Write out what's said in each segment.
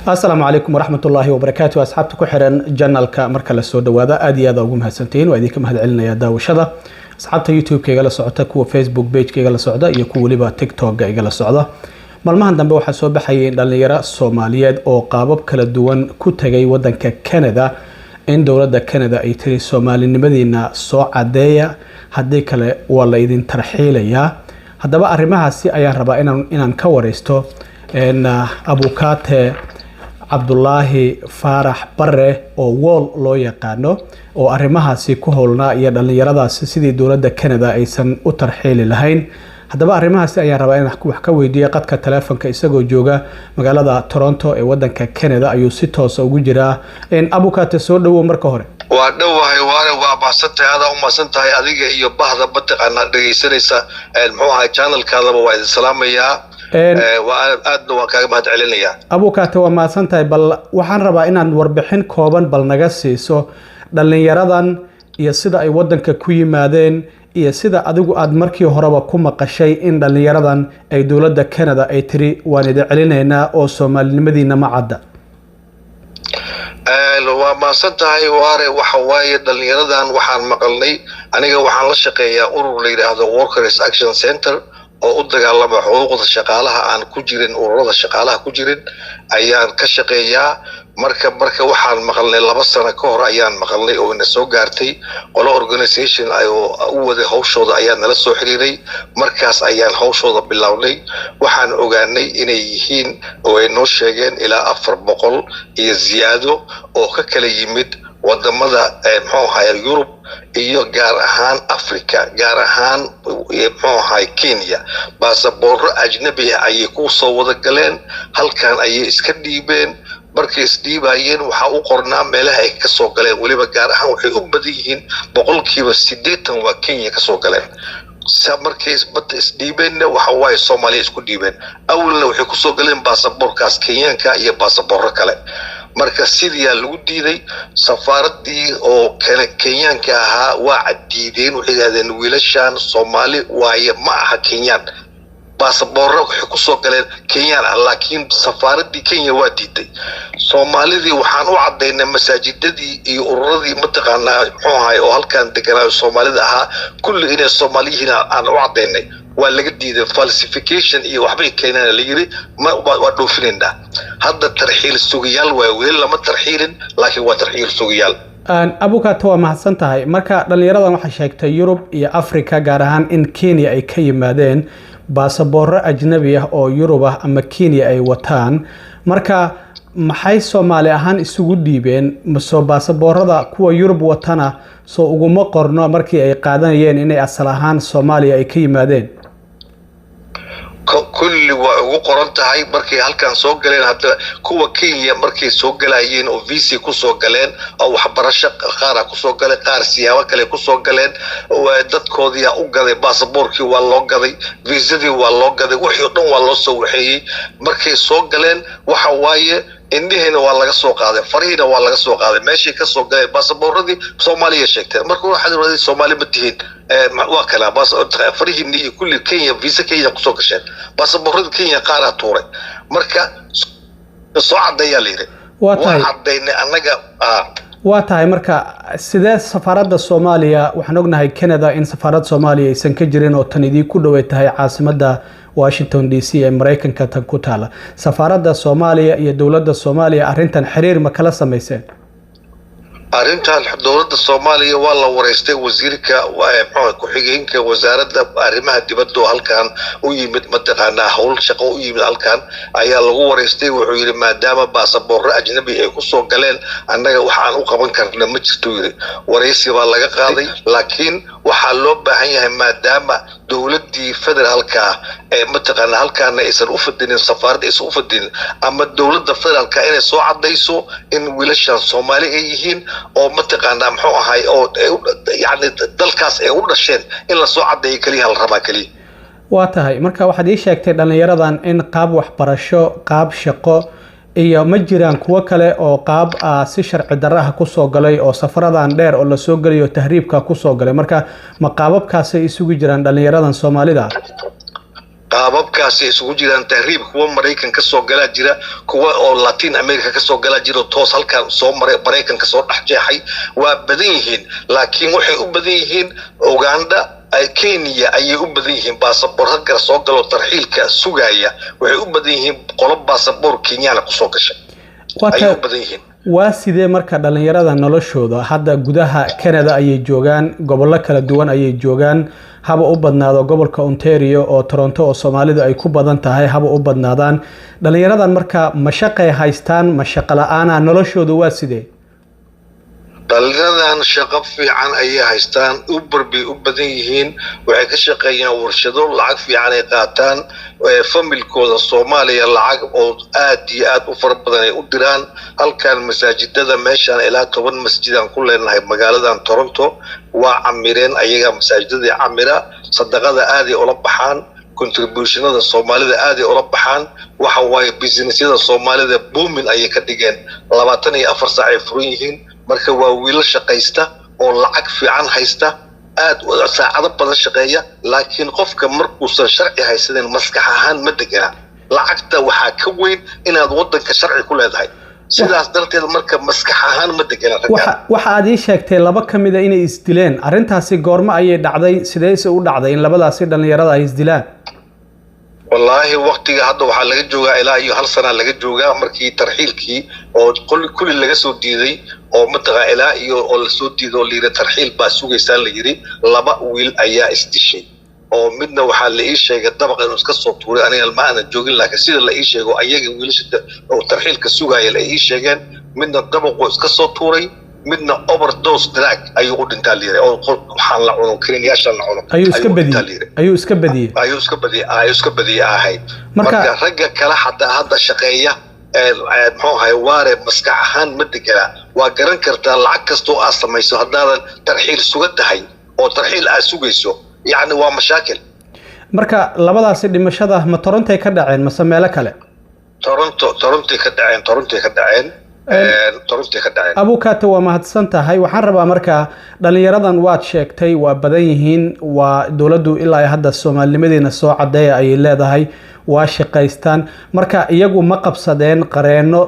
السلام عليكم ورحمة الله وبركاته. أصحابتكم حرن جنالك مركل السود وهذا أدي هذا وجمها سنتين وأديكم هذا علنا يا داو شذا أصحابته يوتيوب كي جل صعدتك وفيسبوك بيج كي جل صعدة يكون لبا تيك توك كي جل صعدة مالمهن دم بوحة صوب حيين لليرة الصوماليات أو قابب كلا دوان كتجي ودن كندا إن دولة كندا أي الصومالي نبدينا صعدية هديك له والله يدين ترحيلية هذا بقى رمها سي أيان ربا إن نكوريستو إن أبو كات Abdullahi Faarax Barre oo wol loo yaqaano oo arrimahaasi ku howlna iyo dhalinyaradaasi sidii dawladda Canada aysan u tarxiili lahayn hadaba arrimahaasi ayaan rabaa in wax ka weydiiyo qadka telefoonka isagoo jooga magaalada Toronto ee wadanka Canada ayuu si toos ah ugu jiraa in abukaate soo dhawo marka hore waa dhawahay waa baasantahay aad u maasantahay adiga iyo bahda bataqana dhageysanaysa muxuu ahaa channelkaadaba waa idin salaamayaa وأنا وكان ما تعلنيا أبو كاتو ما سنتي بل وحن ربا إن وربحين كوبان بل نجسي سو دلنا يردان يصير أي ودن كوي مادين يصير أدوج أدمركي هربا كم قشيء إن دلنا يردان أي دولة كندا أي تري واند علينا هنا أو سومال المدينة ما عدا وما سنتي واري وحواي دلنا يردان وحن مقلني أنا وحن لشقيا أورلي هذا Workers Action Center oo u dagaalama xuquuqda shaqaalaha aan ku jirin ururada shaqaalaha ku jirin ayaan ka shaqeeyaa marka waxaan maqalnay 2 sano ka hor ayaan maqalnay oo ina soo gaartay qolo organization ay u wada hawshooda ayaan nala soo xiriiray markaas ayaan hawshooda bilownay waxaan ogaanay inay yihiin oo ay noo sheegeen ilaa 400 iyo ziyaado oo ka kala yimid wadamada muxuu ahaa Yurub iyo gaar ahaan Afrika gaar ahaan muxuu ahaa Kenya baasaboor ajnabi ah ay ku soo wada galeen halkan ay iska dhiibeen markay isdhiibayeen waxa uu qornaa meelaha ay ka soo galeen waliba gaar ahaan waxay u badan yihiin 80% waa Kenya ka soo galeen markay isdhiibeen waxa way Soomaaliya isku dhiibeen awalna waxay ku soo galeen baasaboorkaas Kenyaanka iyo baasaboor kale marka sidii lagu diiday safaaradii oo kale Kenyaanka ahaa waa diideen waxay yiraahdeen wiilashan Soomaali waaye ma aha Kenyaan baasaboor waxay ku soo galeen Kenyaan laakiin safaaradii Kenya waa diiday Soomaalidii waxaan u cadeynay masaajidadii iyo ururadii mataqaanaa muxuu ahaa oo halkan deganaa Soomaalida ahaa kulli inay Soomaaliyiin aan u cadeynay waa laga diiday falsification iyo waxba keenana la yiri ma waa dhoofinayna hadda tarxiil suuqiyaal waa weel lama tarxiilin laakiin waa tarxiil suuqiyaal abukato waa mahadsan tahay marka dhalinyaradan waxa sheegtay Yurub iyo Afrika gaar ahaan in Kenya ay ka yimaadeen baasaboor ajnabi ah oo Yurub ah ama Kenya ay wataan marka maxay Soomaali ahaan isugu dhiibeen soo baasaboorada kuwa Yurub watana soo uguma qorno markii ay qaadanayeen inay asal ahaan Soomaaliya ay ka yimaadeen كل وقرنتها هاي مركي هالكان سوق جلين حتى كوا كينيا مركي سوق جلاين أو فيسي كسوق جلين أو حبرشق خارا كسوق جلين قارسيا وكله كسوق جلين ودت كوديا أوجدي باسبوركي والله أوجدي فيزدي والله أوجدي وحيطون والله سوحي مركي سوق جلين وحواي إني هنا والله سوق هذا فرينا والله سوق هذا ماشي كسوق جلين باسبوردي سومالية شكتها مركو واحد ردي سومالي بتهين وكلا بس فريق إني كل كينيا فيزا كينيا كسوق شيء باسبورد كينيا قارة توري مركا صعد دياليري وعدينا أنجا واتاي مركا سيدا سفارة الصومالية وحنقولنا كندا إن سفارة الصومالية يسنكجرين أو تندي كله وتهاي عاصمة واشنطن دي سي أمريكان كتنكوتالا سفارة الصومالية هي دولة الصومالية أرنتن حرير مكلا سميسين أرنتها دولة الصومالية والله ورئيسته وزيرك وحقيقينك وزارة أرمها دبدو هالكان ويمد متقانا حول شقو ويمد هالكان أيها لغو ورئيسته وحيري ما دام باسبور أجنبي يكسو قلين أنك وحان وقبان كارنا مجستويري ورئيسي والله قاضي لكن وحالو بحيها ما دام دولة دي فدر هالكا متقانا هالكان إيسان أفدين السفارة إيسان أفدين أما الدولة فدر هالكا إنه سو عديسو إن ويلشان صومالي إيهين oo mataqaana muxuu ahay oo yaani dalkaas ay u dhasheen in la soo cadeeyo kaliya hal raba kaliya waa tahay marka waxaad ii sheegtay dhalinyaradan in qaab waxbarasho qaab shaqo iyo ma jiraan kuwa kale oo qaab si sharci darraha ku soo galay oo safaradan dheer oo la soo galayo tahriibka ku soo galay marka ma qaababkaas ay isugu jiraan dhalinyaradan Soomaalida qaababkaasi isugu jiraan tahriib kuwa Mareykan ka soo galaa jira kuwa oo Latin America ka soo galaa jira toos halkan soo maray Mareykan ka soo dhaxjeexay waa badan yihiin laakiin waxay u badan yihiin Uganda ay Kenya ayay u badan yihiin baasaboor halka soo galo tarxiilka sugaya waxay u badan yihiin qolob baasaboor Kenya ku soo gashay ay u badan yihiin waa sidee marka dhalinyarada noloshooda hadda gudaha Canada ayay joogaan gobollo kala duwan ayay joogaan haba u badnaado gobolka Ontario oo Toronto oo Soomaalidu ay ku badan tahay haba u badnaadaan dhalinyaradan marka mashaqay haystaan mashaqa la'aana noloshoodu waa sidee dhalinyaradan shaqo fiican ay haystaan Uber bay u badan yihiin waxay ka shaqeeyaan warshado lacag fiican ay qaataan familkooda Soomaaliya lacag oo aad iyo aad u fara badan ay u diraan halkan masaajidada meeshan ilaa 10 masjidaan ku leenahay magaaladan Toronto waa camireen ayaga masaajidada camira sadaqada aad ay ula baxaan contributionada Soomaalida aad ay ula baxaan waxa way businessyada Soomaalida booming ay ka dhigeen 24 saac ay furan yihiin marka waa wiil shaqaysta oo lacag fiican haysta aad saacado badan shaqeeya laakiin qofka markuu sharci haysadeen maskax ahaan ma degana lacagta waxa ka weyn inaad wadanka sharci ku leedahay sidaas darteed marka maskax ahaan ma degana waxa aad ii sheegtay laba kamid ah inay isdileen arintaasi goorma ayay dhacday sideese u dhacday in labadaasi dhalinyarada ay isdilaan والله وقتها هذا وحال لقى جوجا إلى أي هل سنة لقى جوجا مركي ترحيلكي أو كل اللي لقى سودي ذي أو متغا إلى أي أو سودي ذو اللي ترحيل باسوق يسال ليري لبا ويل أيا استشي أو مدنا وحال لإيش شيء قدامك إنه سكسر طوري أنا المعنى الجوجل لك سيد لإيش شيء أو أيا ويلش أو ترحيل كسوق أي لإيش شيء مدنا الدمق وسكسر طوري مدنا overdose drug أيو قد انتاليري أو حال لعنو كرين ياشل لعنو أيو اسكبدي هاي مركا رجع كلا حتى هذا الشقية محو هاي وارد مسكعهان مدقلا وقرن كرتا العكستو أصلا ما يسو هذا ترحيل سوقت هاي أو ترحيل أسوق يسو يعني هو مشاكل مركا لبدا سيدي مشاده ما تورنتي كدعين ما سميلا كله تورنتي كدعين أبو كاتو ومهدسن تهاي وحرب مركا dhalinyaradan waad sheegtay waa badan yihiin waa dawladdu ilaa hadda Soomaaliyeedna soo cadeeyay ay leedahay waa shaqaystaan marka iyagu ma qabsadeen qareeno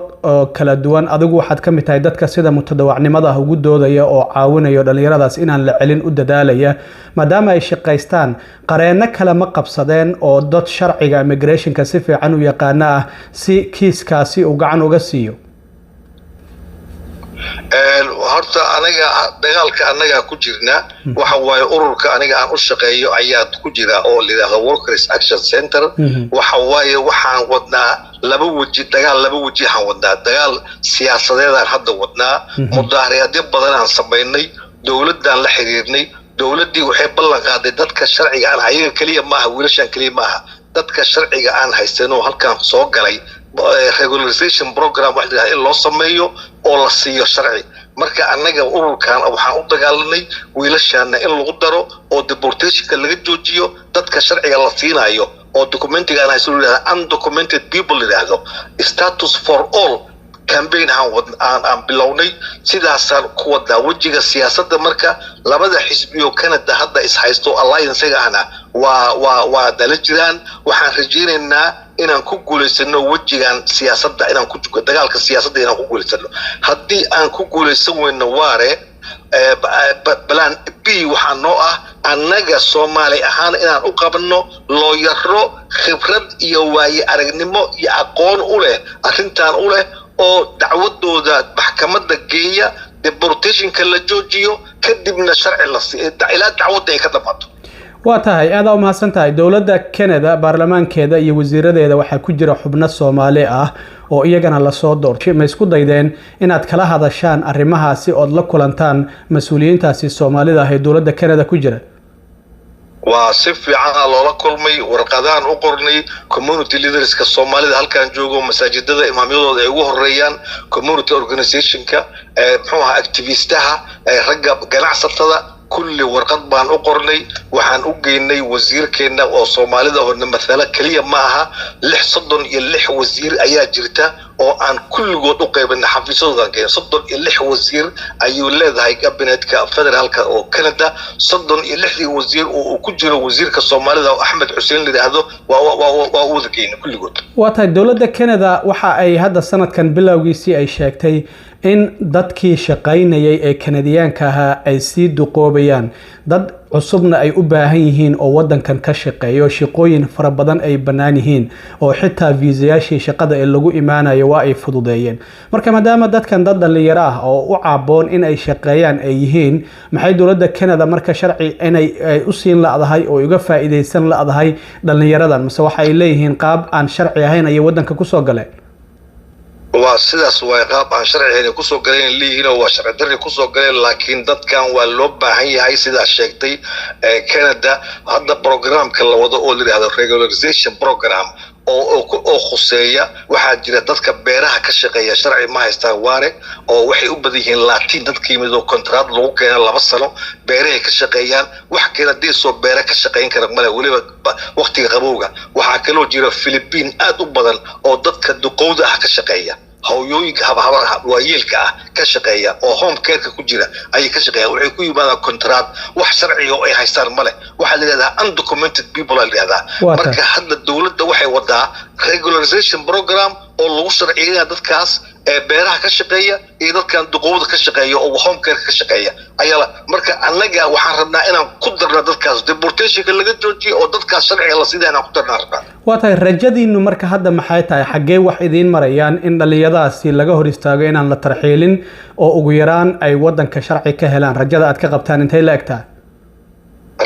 kala duwan adigu waxaad ka mid tahay dadka sida mutadawacnimada ugu doodaya oo caawinayo dhalinyaradaas inaan la celin u dadaalaya maadaama ay shaqaystaan qareeno kale ma qabsadeen oo dad sharciga immigration-ka si fiican u yaqaana si kiiskaasi uu gacan uga siiyo horta anaga dagaalka anaga ku jirna waxa way ururka aniga aan u shaqeeyo ayaa ku jira oo leeyahay Workers Action Center waxa way waxaan wadnaa laba waji aan wadnaa dagaal siyaasadeed aan hadda wadnaa mudaaharaad badan aan sameynay dawladdan la xiriirnay dawladdii waxay ballan qaaday dadka sharciga aan ayaga kaliya maaha wiilashan kaliya maaha dadka sharciga aan haysano halkan soo galay regularization program waxa in loo sameeyo oo la siiyo sharci marka anaga ururkan waxaan u dagaalanay wiilashaana in lagu daro oo deportationka laga joojiyo dadka sharciga la siinayo oo documentiga aan hayso undocumented people yiraahdo status for all campaign aan bilownay sidaasaan ku wadaa wajiga siyaasadda marka labada xisbiyo Canada hadda is haysto alliance-ga ahna waa dala jiraan waxaan rajaynaynaa inaan ku guuleysano wajigan siyaasadda inaan ku jugo dagaalka siyaasadda inaan ku guuleysano haddii aan ku guuleysan weyno waare plan B waxaa noo ah annaga Soomaali ahaan inaan u qabno looyaro khibrad iyo waaye aragnimo iyo aqoon u leh arrintan u leh oo dacwadooda maxkamadda geeya deportationka la joojiyo kadibna sharci la siiyo ilaa dacwadda ay ka dhamaato waa tahay aad u mahadsan tahay dawladda Canada baarlamaankeeda iyo wasiiradeeda waxa ku jira xubno Soomaali ah oo iyagana la soo doortay ma isku daydeen inaad kala hadashaan arrimahaasi oo la kulantaan mas'uuliyiintaasi Soomaalida ah ee dawladda Canada ku jira وصف fiican loola kulmay warqadaan u qornay community leaderska Soomaalida halkan joogo masaajidada imaamyadooda ay ugu horeeyaan community organization-ka muxuu activistaha ragga ganacsatada kulli warqad baan u qornay waxaan u geynay wasiirkeena oo Soomaalida oo mathala kaliya ma aha 36 wasiir ayaa jirta oo aan kulligood u qaybinay xafiisyadoodan geeyo 36 wasiir ayuu leedahay kabinetka federaalka oo Canada 36 wasiir oo ku jiro wasiirka Soomaalida oo Axmed Xuseen lidahdo waa wadageen kulligood waata dawladda Canada waxa ay hadda sanadkan bilowgiisii ay sheegtay in dadkii shaqaynayay ee Canadiyaanka ahaa ay sii duqoobayaan dad cusubna ay u baahan yihiin oo wadankan ka shaqeeyo shaqooyin fara badan ay banaan yihiin oo xitaa viisayaashii shaqada ee lagu imaanayo waa ay fududeeyeen marka maadaama dadkan dad dhalinyaro ah oo u caaboon in ay shaqeeyaan ay yihiin maxay dawladda Canada marka sharci inay u siin laadahay oo uga faa'iideysan laadahay dhalinyaradan mise waxa ay leeyihiin qaab aan sharci ahayn ay wadanka ku soo galeen waa sidaas waa qaab aan sharciyeena ku soo galeen leeyina waa sharci darri ku soo galeen laakiin dadkan waa loo baahan yahay sida sheegtay Canada hadda programka la wado oo la yiraahdo regularization program oo khuseeya waxa jira dadka beeraha ka shaqeeya sharci ma haystaan waare oo waxay u badan yihiin Laatiin dadka yimid oo contract lagu keenay 2 sano beeraha ka shaqeeyaan wax kale soo beera ka shaqeyn kara male waliba waqtiga qabowga waxa kale oo jira Philippine aad u badan oo dadka duqowda ah ka shaqeeya hawyooyinka waayeelka ah ka shaqeeya oo home care ku jira ay ka shaqeeyaan waxay ku yimaadaan contract wax sharci oo ay haystaan male waxa la yiraahdaa undocumented people la yiraahdaa marka hadda dawladda waxay wadaa regularization program oo lagu sharciyeeyo dadkaas ee beeraha ka shaqeeya iyo dadkan duqowda ka shaqeeya oo home care ka shaqeeya ayala marka anaga waxaan rabnaa inaan ku darno dadkaas deportation laga joojiyo oo dadkaas sharciga la sidaan ku darnaa waata rajadiinu marka hadda maxay tahay xagee wax idin marayaan in dhalinyaradaasi laga hor istaago inaan la tarxiilin oo ugu yaraan ay wadanka sharci ka helaan rajada aad ka qabtaan intay la egtaa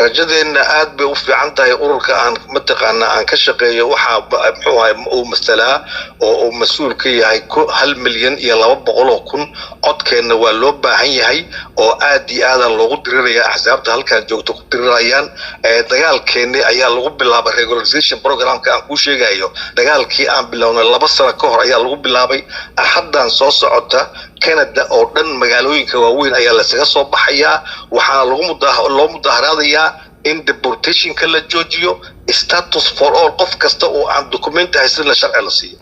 rajadeena aad bay u fiican tahay ururka aan mataqaana aan ka shaqeeyo waxa muxuu ahay uu masalaa oo mas'uul ka yahay 1 milyan iyo 200,000 codkeena waa loo baahan yahay oo aad iyo aad loogu diriraya axsaabta halkan joogto ku dirirayaan dagaalkeena ayaa lagu bilaabay regularization programka aan ku sheegayo dagaalkii aan bilownay 2 sano ka hor ayaa lagu bilaabay haddan soo socota Canada oo dhan magaalooyinka waaweyn ayaa la isaga soo baxaya waxaa loo mudaharaadaya in deportation la joojiyo status for all qof kasta oo aan document haysan la sharci la siiyo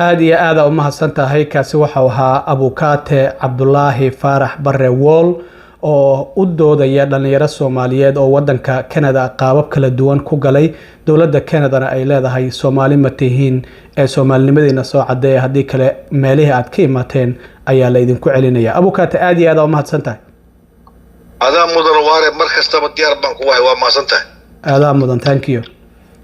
aad iyo aad u mahadsantahay kaasi waxa ahaa Abukaate Cabdulaahi Faarax Barre Wall oo u doodaya dhalinyaro Soomaaliyeed oo wadanka Canada qaabab kala duwan ku galay dawladda Canada ay leedahay Soomaali ma tihiin ee Soomaalinimadina soo cadeeyay hadii kale meelaha aad ka imaateen ayaa la idinku celinaya Abukaate aad iyo aad u mahadsantahay adaa mudan waare mar kastaba diyaar baan ku wahay waa mahadsantahay adaa mudan thank you